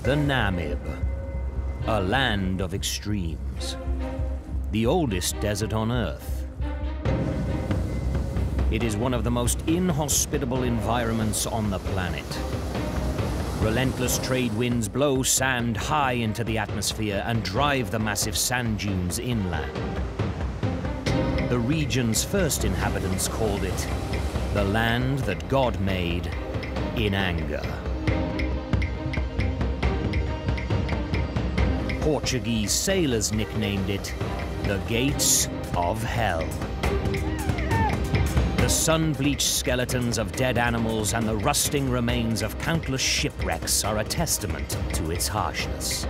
The Namib, a land of extremes. The oldest desert on Earth. It is one of the most inhospitable environments on the planet. Relentless trade winds blow sand high into the atmosphere and drive the massive sand dunes inland. The region's first inhabitants called it the land that God made in anger. Portuguese sailors nicknamed it the Gates of Hell. The sun-bleached skeletons of dead animals and the rusting remains of countless shipwrecks are a testament to its harshness.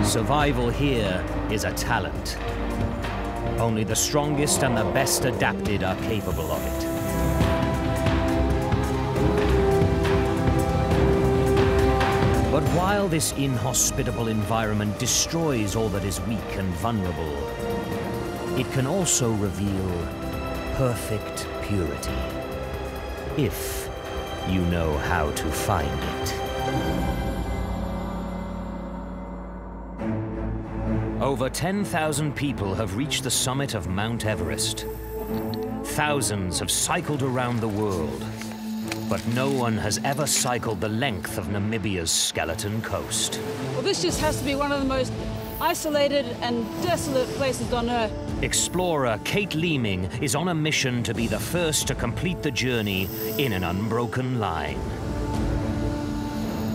Survival here is a talent. Only the strongest and the best adapted are capable of it. But while this inhospitable environment destroys all that is weak and vulnerable, it can also reveal perfect purity, if you know how to find it. Over 10,000 people have reached the summit of Mount Everest. Thousands have cycled around the world, but no one has ever cycled the length of Namibia's skeleton coast. Well, this just has to be one of the most isolated and desolate places on Earth. Explorer Kate Leeming is on a mission to be the first to complete the journey in an unbroken line.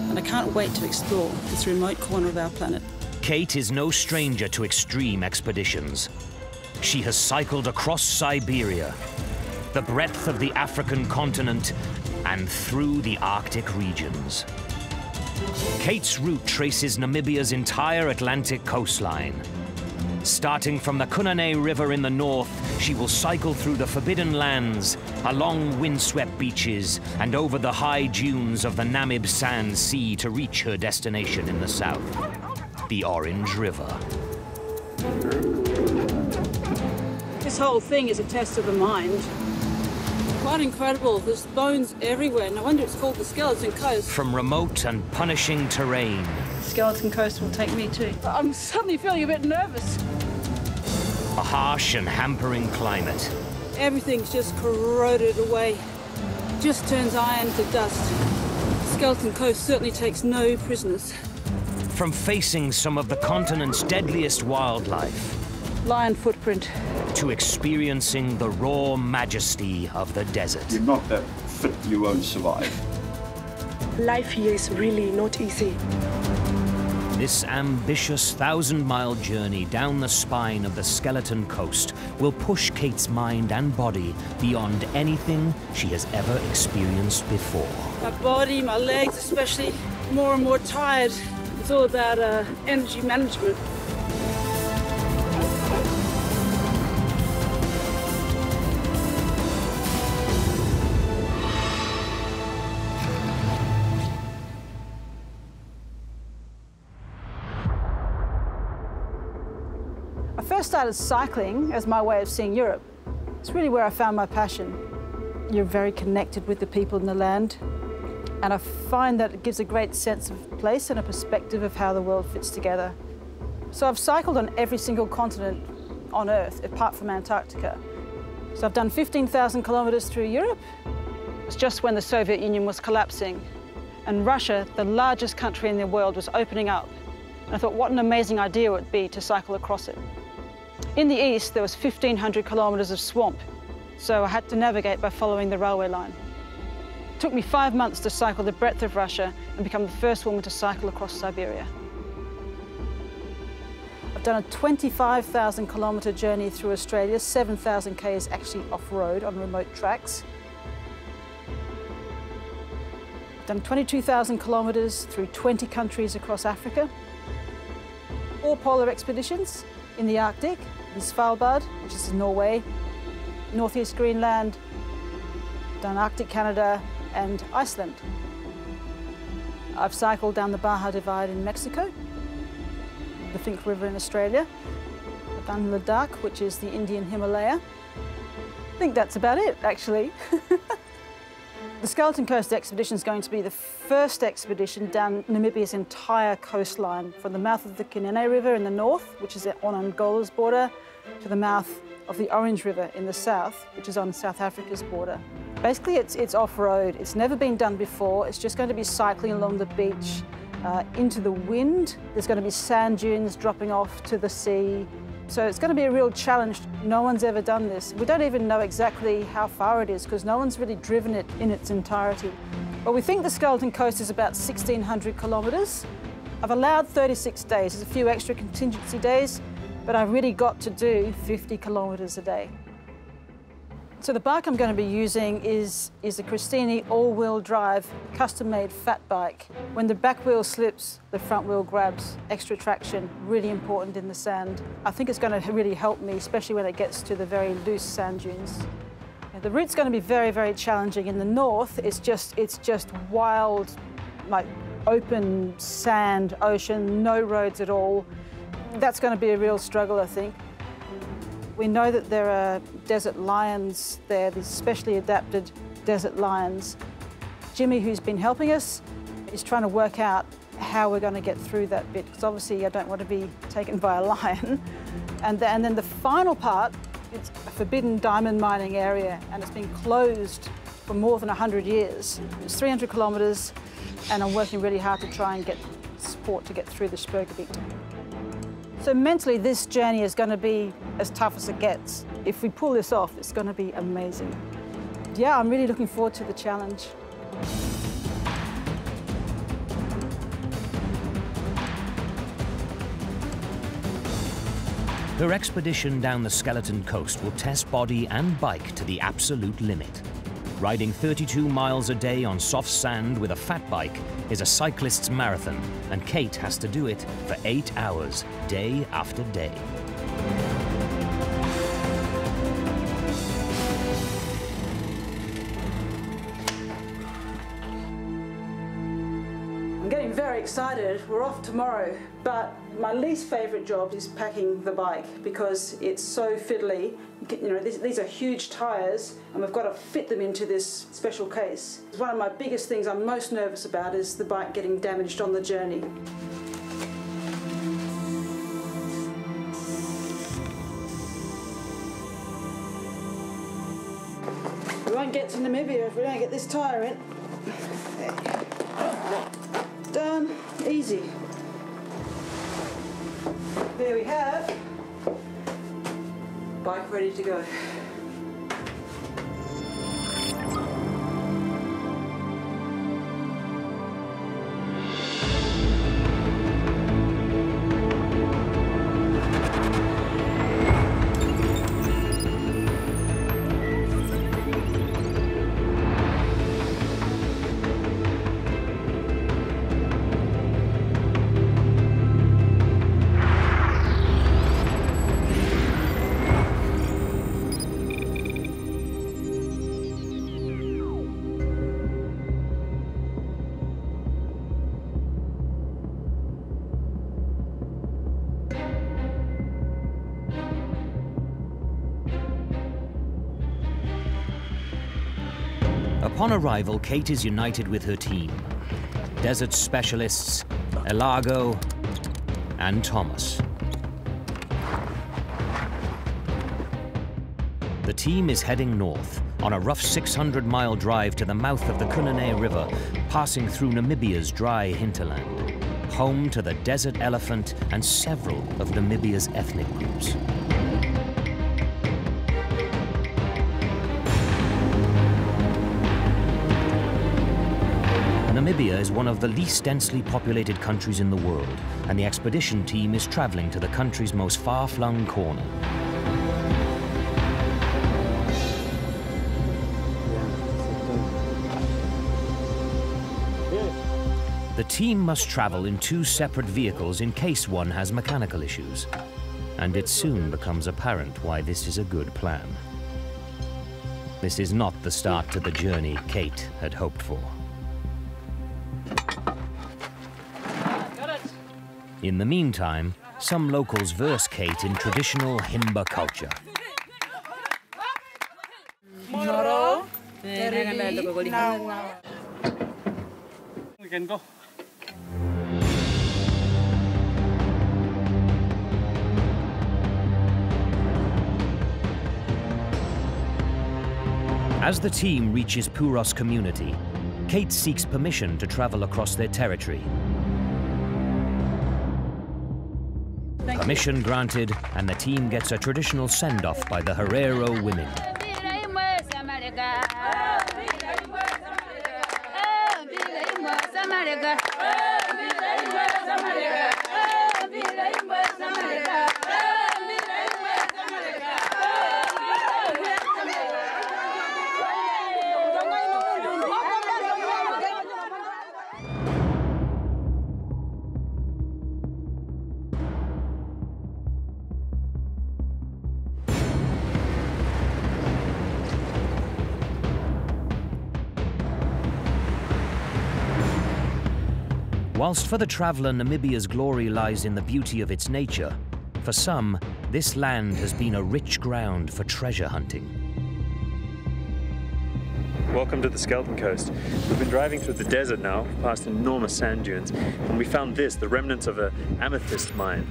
And I can't wait to explore this remote corner of our planet. Kate is no stranger to extreme expeditions. She has cycled across Siberia, the breadth of the African continent, and through the Arctic regions. Kate's route traces Namibia's entire Atlantic coastline. Starting from the Kunene River in the north, she will cycle through the forbidden lands, along windswept beaches, and over the high dunes of the Namib Sand Sea to reach her destination in the south, the Orange River. This whole thing is a test of the mind. Quite incredible. There's bones everywhere. No wonder it's called the Skeleton Coast. From remote and punishing terrain. Skeleton Coast will take me too. I'm suddenly feeling a bit nervous. A harsh and hampering climate. Everything's just corroded away. Just turns iron to dust. Skeleton Coast certainly takes no prisoners. From facing some of the continent's deadliest wildlife. Lion footprint. To experiencing the raw majesty of the desert. You're not that fit, you won't survive. Life here is really not easy. This ambitious 1,000-mile journey down the spine of the Skeleton Coast will push Kate's mind and body beyond anything she has ever experienced before. My body, my legs especially, more and more tired. It's all about energy management. I first started cycling as my way of seeing Europe. It's really where I found my passion. You're very connected with the people in the land, and I find that it gives a great sense of place and a perspective of how the world fits together. So I've cycled on every single continent on Earth, apart from Antarctica. So I've done 15,000 kilometers through Europe. It was just when the Soviet Union was collapsing, and Russia, the largest country in the world, was opening up. And I thought, what an amazing idea it would be to cycle across it. In the east, there was 1,500 kilometers of swamp, so I had to navigate by following the railway line. It took me 5 months to cycle the breadth of Russia and become the first woman to cycle across Siberia. I've done a 25,000 kilometer journey through Australia. 7,000 k's actually off-road on remote tracks. I've done 22,000 kilometers through 20 countries across Africa. 4 polar expeditions in the Arctic, in Svalbard, which is in Norway, northeast Greenland, done Arctic Canada and Iceland. I've cycled down the Baja Divide in Mexico, the Finke River in Australia. I've done Ladakh, which is the Indian Himalaya. I think that's about it, actually. The Skeleton Coast expedition is going to be the first expedition down Namibia's entire coastline, from the mouth of the Kunene River in the north, which is on Angola's border, to the mouth of the Orange River in the south, which is on South Africa's border. Basically, it's off-road. It's never been done before. It's just going to be cycling along the beach into the wind. There's going to be sand dunes dropping off to the sea. So it's going to be a real challenge. No one's ever done this. We don't even know exactly how far it is because no one's really driven it in its entirety. But we think the Skeleton Coast is about 1,600 kilometres. I've allowed 36 days. There's a few extra contingency days, but I've really got to do 50 kilometres a day. So the bike I'm going to be using is a Kunene all-wheel drive, custom-made fat bike. When the back wheel slips, the front wheel grabs. Extra traction, really important in the sand. I think it's going to really help me, especially when it gets to the very loose sand dunes. The route's going to be very, very challenging. In the north, it's just wild, like open sand, ocean, no roads at all. That's going to be a real struggle, I think. We know that there are desert lions there, these specially adapted desert lions. Jimmy, who's been helping us, is trying to work out how we're going to get through that bit, because obviously I don't want to be taken by a lion. And then the final part, it's a forbidden diamond mining area, and it's been closed for more than 100 years. It's 300 kilometres, and I'm working really hard to try and get support to get through the Spurgebiet. So mentally, this journey is going to be as tough as it gets. If we pull this off, it's going to be amazing. Yeah, I'm really looking forward to the challenge. Her expedition down the Skeleton Coast will test body and bike to the absolute limit. Riding 32 miles a day on soft sand with a fat bike is a cyclist's marathon, and Kate has to do it for 8 hours, day after day. I'm getting very excited. We're off tomorrow, but my least favourite job is packing the bike because it's so fiddly. You know, these are huge tyres, and we've got to fit them into this special case. One of my biggest things I'm most nervous about is the bike getting damaged on the journey. We won't get to Namibia if we don't get this tyre in. Done. Easy. There we have. Bike ready to go. Upon arrival, Kate is united with her team. Desert specialists, Elago and Thomas. The team is heading north on a rough 600-mile drive to the mouth of the Kunene River, passing through Namibia's dry hinterland, home to the desert elephant and several of Namibia's ethnic groups. Namibia is one of the least densely populated countries in the world, and the expedition team is traveling to the country's most far-flung corner. The team must travel in 2 separate vehicles in case one has mechanical issues, and it soon becomes apparent why this is a good plan. This is not the start to the journey Kate had hoped for. In the meantime, some locals verse Kate in traditional Himba culture. Moro, We can go. As the team reaches Puros community, Kate seeks permission to travel across their territory. Permission granted, and the team gets a traditional send-off by the Herero women. Whilst for the traveller, Namibia's glory lies in the beauty of its nature, for some, this land has been a rich ground for treasure hunting. Welcome to the Skeleton Coast. We've been driving through the desert now, past enormous sand dunes, and we found this, the remnants of an amethyst mine.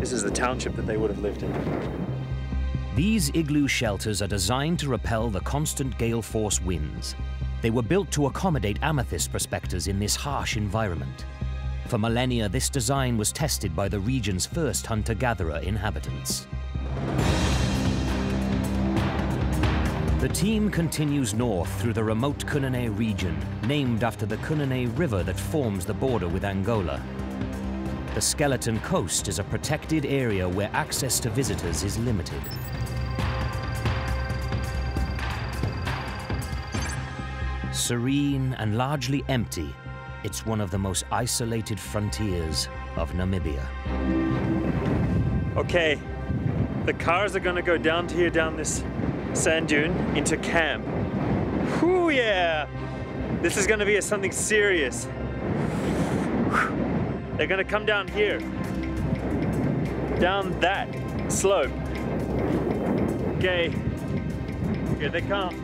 This is the township that they would have lived in. These igloo shelters are designed to repel the constant gale force winds. They were built to accommodate amethyst prospectors in this harsh environment. For millennia, this design was tested by the region's first hunter-gatherer inhabitants. The team continues north through the remote Kunene region, named after the Kunene River that forms the border with Angola. The Skeleton Coast is a protected area where access to visitors is limited. Serene and largely empty, it's one of the most isolated frontiers of Namibia. Okay, the cars are gonna go down to here, down this sand dune, into camp. Whew, yeah! This is gonna be something serious. They're gonna come down here, down that slope. Okay, here they come.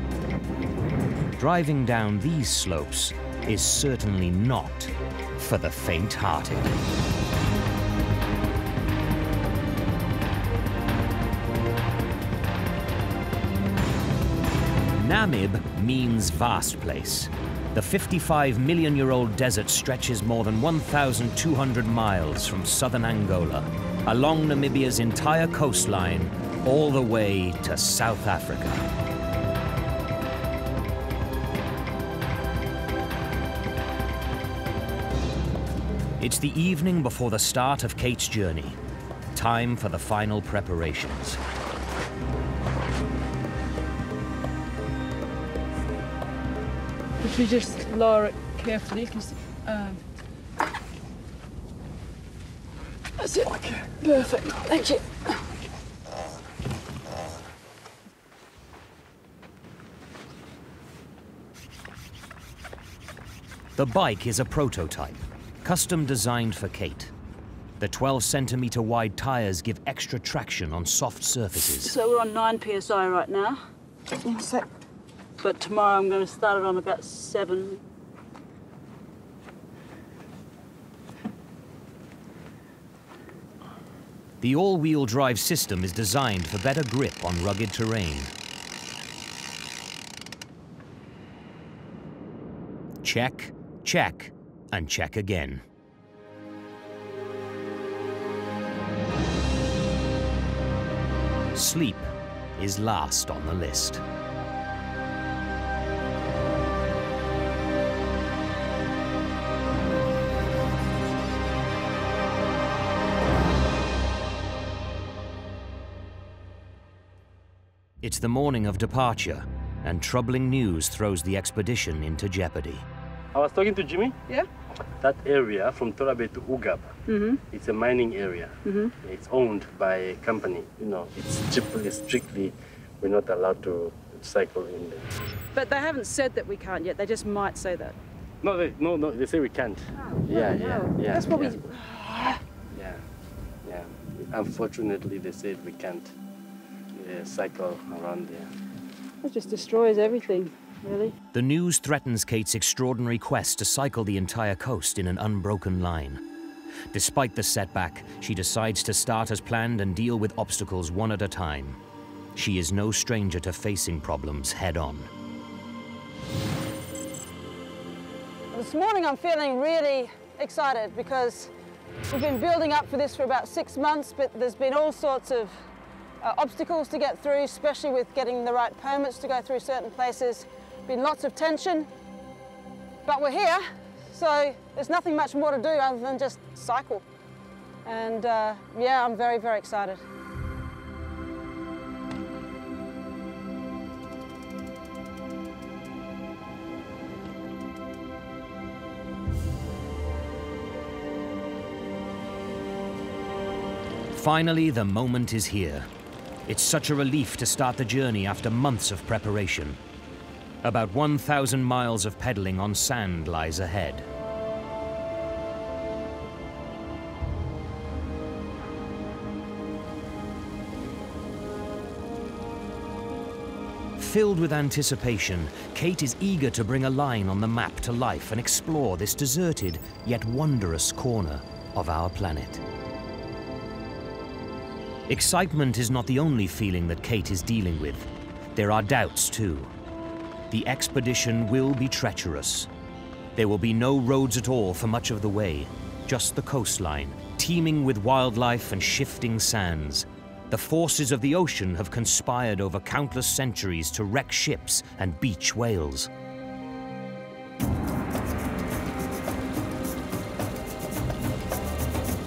Driving down these slopes is certainly not for the faint-hearted. Namib means vast place. The 55-million-year-old desert stretches more than 1,200 miles from southern Angola, along Namibia's entire coastline, all the way to South Africa. It's the evening before the start of Kate's journey. Time for the final preparations. If you just lower it carefully, because that's it. Okay. Perfect. Thank you. The bike is a prototype, custom designed for Kate. The 12-centimeter wide tires give extra traction on soft surfaces. So we're on 9 psi right now. But tomorrow I'm going to start it on about 7. The all-wheel drive system is designed for better grip on rugged terrain. Check, check, and check again. Sleep is last on the list. It's the morning of departure, and troubling news throws the expedition into jeopardy. I was talking to Jimmy. Yeah? That area from Torabe to Ugab, it's a mining area. It's owned by a company. You know, it's strictly, we're not allowed to cycle in there. But they haven't said that we can't yet. They just might say that. No, they say we can't. Oh, yeah. That's what we... Yeah. Unfortunately, they said we can't cycle around there. It just destroys everything. really. The news threatens Kate's extraordinary quest to cycle the entire coast in an unbroken line. Despite the setback, she decides to start as planned and deal with obstacles one at a time. She is no stranger to facing problems head-on. This morning I'm feeling really excited because we've been building up for this for about 6 months, but there's been all sorts of obstacles to get through, especially with getting the right permits to go through certain places. Been lots of tension, but we're here, so there's nothing much more to do other than just cycle. And yeah, I'm very, very excited. Finally, the moment is here. It's such a relief to start the journey after months of preparation. About 1,000 miles of pedaling on sand lies ahead. Filled with anticipation, Kate is eager to bring a line on the map to life and explore this deserted yet wondrous corner of our planet. Excitement is not the only feeling that Kate is dealing with. There are doubts too. The expedition will be treacherous. There will be no roads at all for much of the way, just the coastline, teeming with wildlife and shifting sands. The forces of the ocean have conspired over countless centuries to wreck ships and beach whales.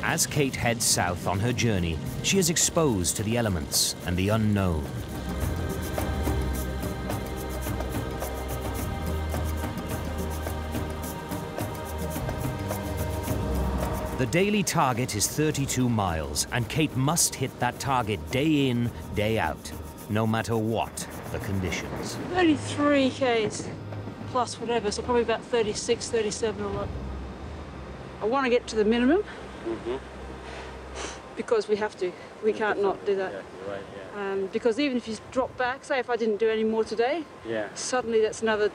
As Kate heads south on her journey, she is exposed to the elements and the unknown. The daily target is 32 miles, and Kate must hit that target day in, day out, no matter what the conditions. 33 Ks plus whatever, so probably about 36, 37 or what. I want to get to the minimum. Because we have to. We can't not do that. Yeah, you're right, yeah. Because even if you drop back, say if I didn't do any more today, suddenly that's another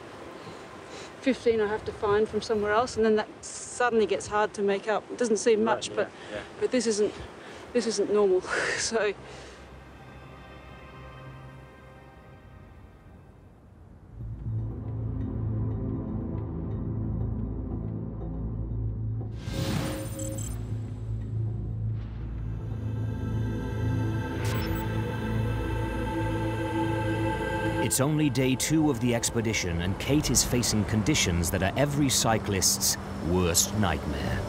15 I have to find from somewhere else, and then that suddenly gets hard to make up. It doesn't seem much, but this isn't normal. So. It's only day 2 of the expedition, and Kate is facing conditions that are every cyclist's worst nightmare.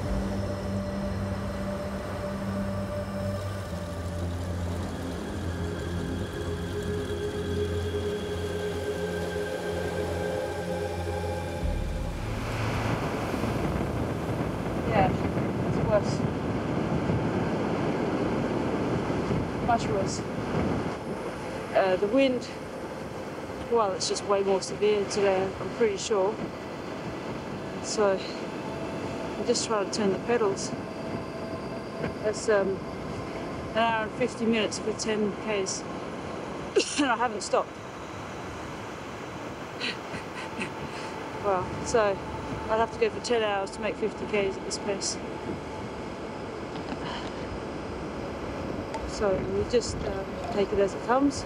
Yeah, it's worse. Much worse. The wind. Well, it's just way more severe today, I'm pretty sure. So, I'm just trying to turn the pedals. That's an hour and 50 minutes for 10 Ks. And I haven't stopped. Well, so I'd have to go for 10 hours to make 50 Ks at this pace. So, we just take it as it comes.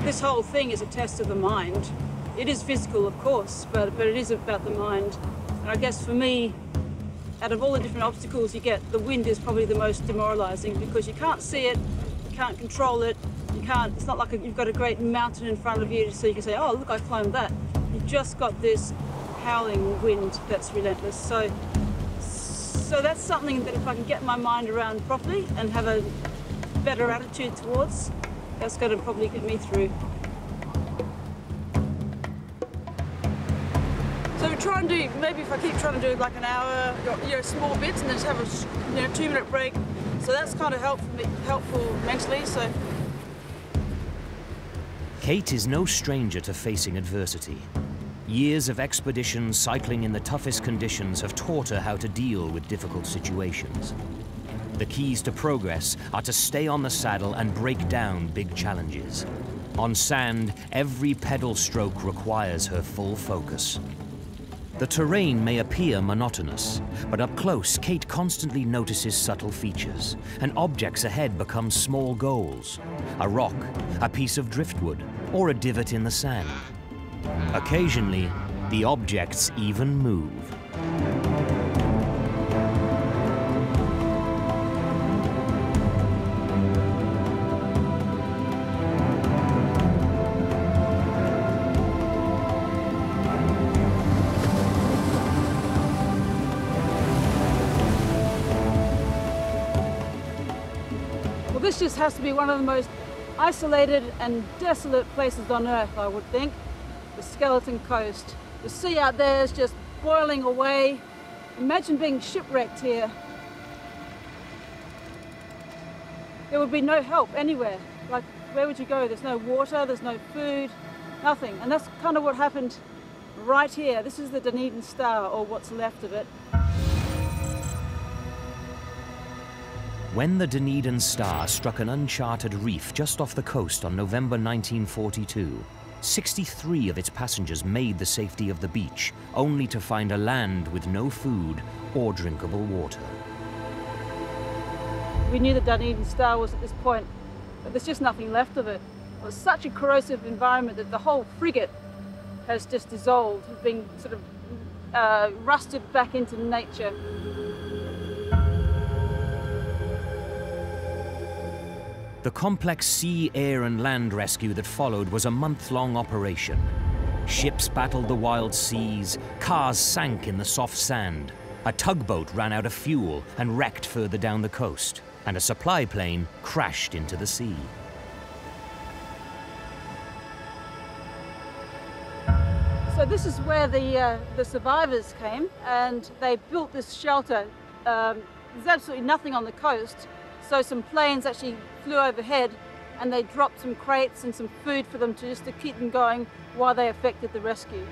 This whole thing is a test of the mind. It is physical, of course, but it is about the mind. And I guess for me, out of all the different obstacles you get, the wind is probably the most demoralizing because you can't see it, you can't control it, it's not like you've got a great mountain in front of you so you can say, oh, look, I climbed that. You've just got this howling wind that's relentless. So that's something that if I can get my mind around properly and have a better attitude towards, that's going to probably get me through. So we try and do, maybe if I keep trying to do like an hour, small bits, and then just have a 2-minute break. So that's kind of helpful mentally. So. Kate is no stranger to facing adversity. Years of expeditions cycling in the toughest conditions have taught her how to deal with difficult situations. The keys to progress are to stay on the saddle and break down big challenges. On sand, every pedal stroke requires her full focus. The terrain may appear monotonous, but up close, Kate constantly notices subtle features, and objects ahead become small goals. A rock, a piece of driftwood, or a divot in the sand. Occasionally, the objects even move. This just has to be one of the most isolated and desolate places on Earth, I would think. The Skeleton Coast. The sea out there is just boiling away. Imagine being shipwrecked here. There would be no help anywhere. Like, where would you go? There's no water, there's no food, nothing. And that's kind of what happened right here. This is the Dunedin Star, or what's left of it. When the Dunedin Star struck an uncharted reef just off the coast on November 1942, 63 of its passengers made the safety of the beach, only to find a land with no food or drinkable water. We knew the Dunedin Star was at this point, but there's just nothing left of it. It was such a corrosive environment that the whole frigate has just dissolved, being sort of rusted back into nature. The complex sea, air and land rescue that followed was a month-long operation. Ships battled the wild seas, cars sank in the soft sand, a tugboat ran out of fuel and wrecked further down the coast, and a supply plane crashed into the sea. So this is where the survivors came, and they built this shelter. There's absolutely nothing on the coast, so some planes actually flew overhead, and they dropped some crates and some food for them to keep them going while they effected the rescue.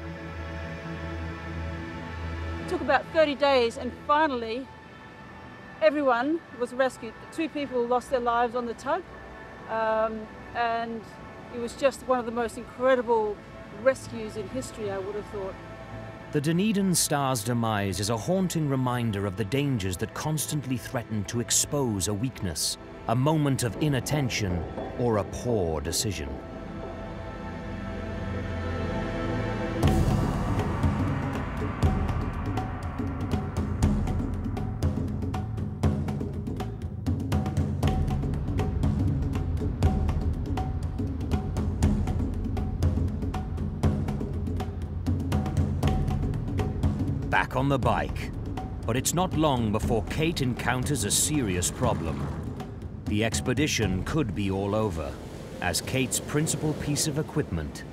It took about 30 days, and finally everyone was rescued. 2 people lost their lives on the tug, and it was just one of the most incredible rescues in history, I would have thought. The Dunedin Star's demise is a haunting reminder of the dangers that constantly threaten to expose a weakness, a moment of inattention, or a poor decision. Back on the bike, but it's not long before Kate encounters a serious problem. The expedition could be all over, as Kate's principal piece of equipment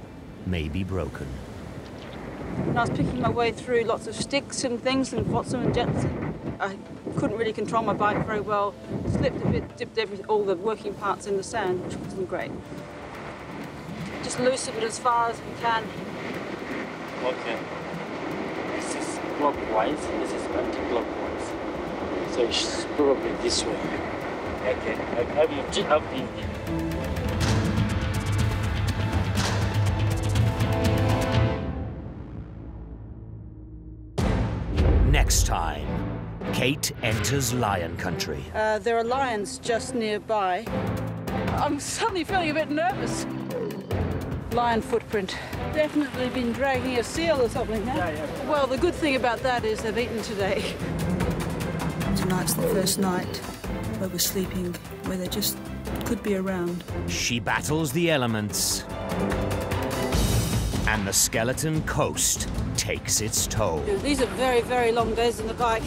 may be broken. When I was picking my way through lots of sticks and things and flotsam and jetsam, I couldn't really control my bike very well. Slipped a bit, dipped all the working parts in the sand, which wasn't great. Just loosen it as far as we can. Okay. This is clockwise, this is anti-clockwise. So it's probably this way. Okay, I moved it up in here. Next time, Kate enters lion country. There are lions just nearby. I'm suddenly feeling a bit nervous. Lion footprint. Definitely been dragging a seal or something, huh? Yeah. Well, the good thing about that is they've eaten today. Tonight's the first night where we're sleeping, where they just could be around. She battles the elements, and the Skeleton Coast takes its toll. These are very, very long days on the bike.